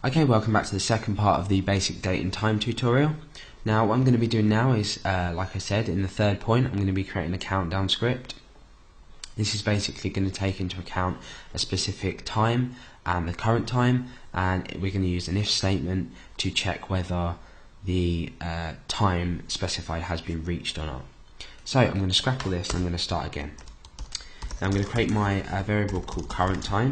Okay, welcome back to the second part of the basic date and time tutorial. Now what I'm going to be doing now is, like I said, in the third point I'm going to be creating a countdown script. This is basically going to take into account a specific time and the current time, and we're going to use an if statement to check whether the time specified has been reached or not. So I'm going to scrap all this and I'm going to start again. Now I'm going to create my variable called current time,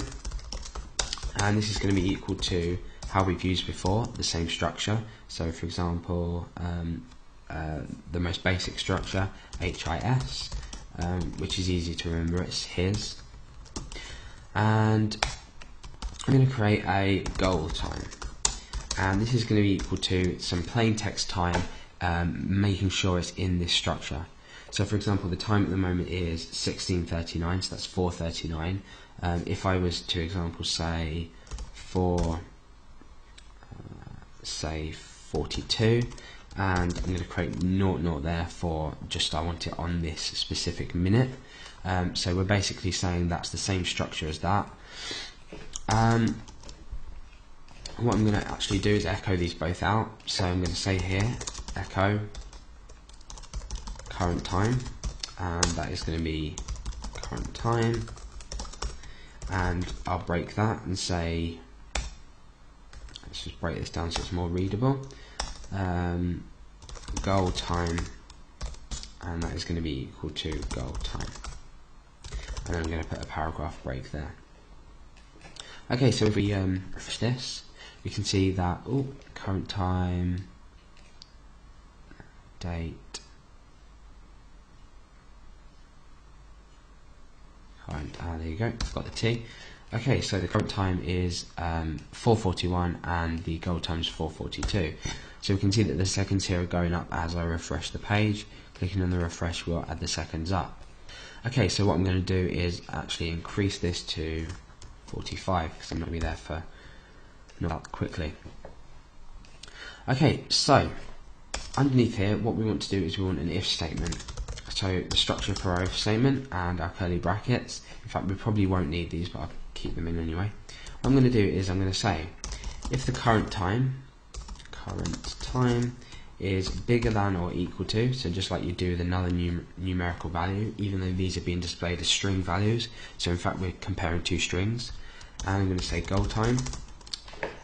and this is going to be equal to how we've used before, the same structure. So for example, the most basic structure, HIS, which is easy to remember, it's his. And I'm going to create a goal time, and this is going to be equal to some plain text time, making sure it's in this structure. So for example, the time at the moment is 16:39, so that's 4:39. If I was to example say 42, and I'm going to create 0 there for just I want it on this specific minute. So we're basically saying that's the same structure as that. What I'm going to actually do is echo these both out. So I'm going to say here echo current time, and that is going to be current time, and I'll break that and say, let's just break this down so it's more readable. Goal time, and that is going to be equal to goal time, and I'm going to put a paragraph break there. Okay, so if we refresh this, we can see that current time, date, current, there you go, I've got the T. Okay, so the current time is 4:41 and the goal time is 4:42. So we can see that the seconds here are going up as I refresh the page. Clicking on the refresh will add the seconds up. Okay, so what I'm going to do is actually increase this to 45 because I'm going to be there for not quickly. Okay, so underneath here what we want to do is we want an if statement. So the structure for our if statement and our curly brackets. In fact, we probably won't need these, but I'll keep them in anyway. What I'm going to do is I'm going to say if the current time is bigger than or equal to, so just like you do with another numerical value, even though these are being displayed as string values, so in fact we're comparing two strings, and I'm going to say goal time,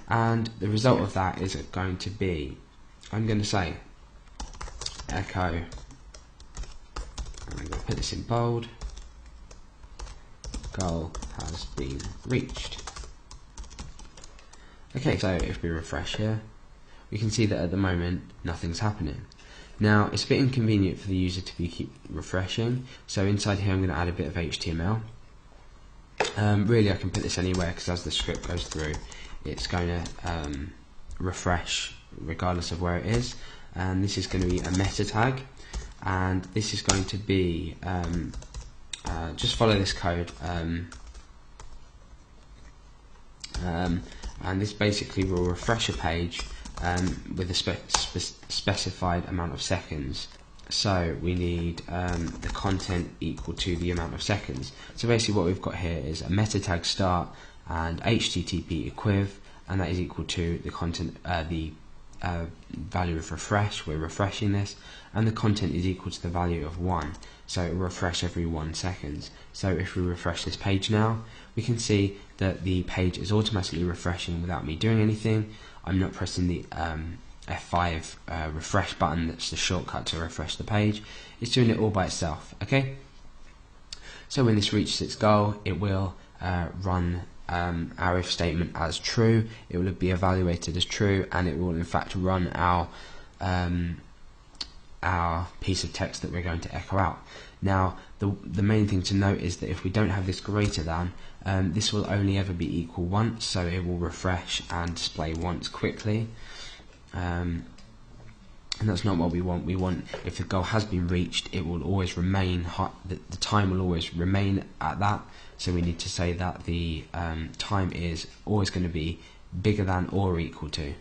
and the result of that is going to be, I'm going to say echo, and I'm going to put this in bold, goal has been reached. Okay, so if we refresh here, we can see that at the moment nothing's happening. Now it's a bit inconvenient for the user to keep refreshing, so inside here I'm going to add a bit of HTML. Really I can put this anywhere because as the script goes through it's going to refresh regardless of where it is, and this is going to be a meta tag, and this is going to be just follow this code, and this basically will refresh a page with a specified amount of seconds. So we need the content equal to the amount of seconds. So basically what we've got here is a meta tag start and HTTP equiv, and that is equal to the content, the value of refresh. We're refreshing this, and the content is equal to the value of 1. So it will refresh every 1 second. So if we refresh this page now, we can see that the page is automatically refreshing without me doing anything. I'm not pressing the F5 refresh button, that's the shortcut to refresh the page. It's doing it all by itself. Okay. So when this reaches its goal, it will run our if statement as true. It will be evaluated as true, and it will in fact run our piece of text that we're going to echo out. Now the main thing to note is that if we don't have this greater than, this will only ever be equal once, so it will refresh and display once quickly, and that's not what we want. We want, if the goal has been reached, it will always remain the time will always remain at that, so we need to say that the time is always going to be bigger than or equal to.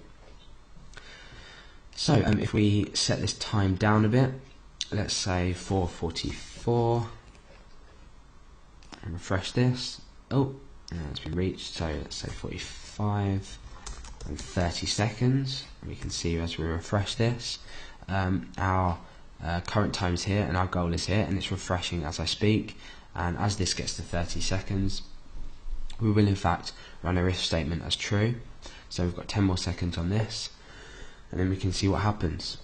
So if we set this time down a bit, let's say 4:44, and refresh this. It's been reached, so let's say 45, and 30 seconds. We can see as we refresh this, our current time is here and our goal is here, and it's refreshing as I speak. And as this gets to 30 seconds, we will in fact run our if statement as true. So we've got 10 more seconds on this, and then we can see what happens.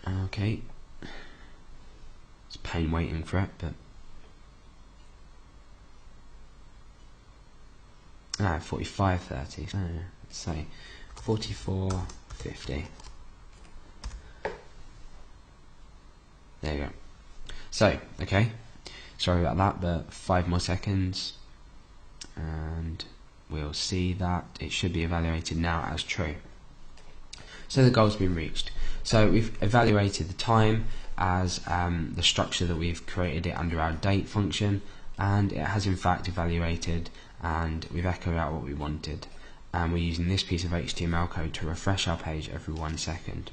Okay, it's a pain waiting for it, but 45:30. So let's say 44:50. There you go. So, okay, sorry about that, but 5 more seconds, and we'll see that it should be evaluated now as true. So the goal's been reached. So we've evaluated the time as the structure that we've created it under our date function, and it has in fact evaluated, and we've echoed out what we wanted, and we're using this piece of HTML code to refresh our page every 1 second.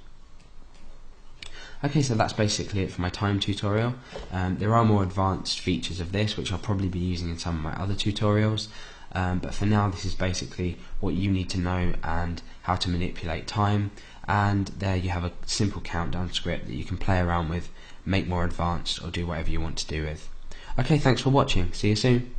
Okay, so that's basically it for my time tutorial. There are more advanced features of this which I'll probably be using in some of my other tutorials, but for now this is basically what you need to know and how to manipulate time, and there you have a simple countdown script that you can play around with, make more advanced, or do whatever you want to do with. Okay, thanks for watching. See you soon.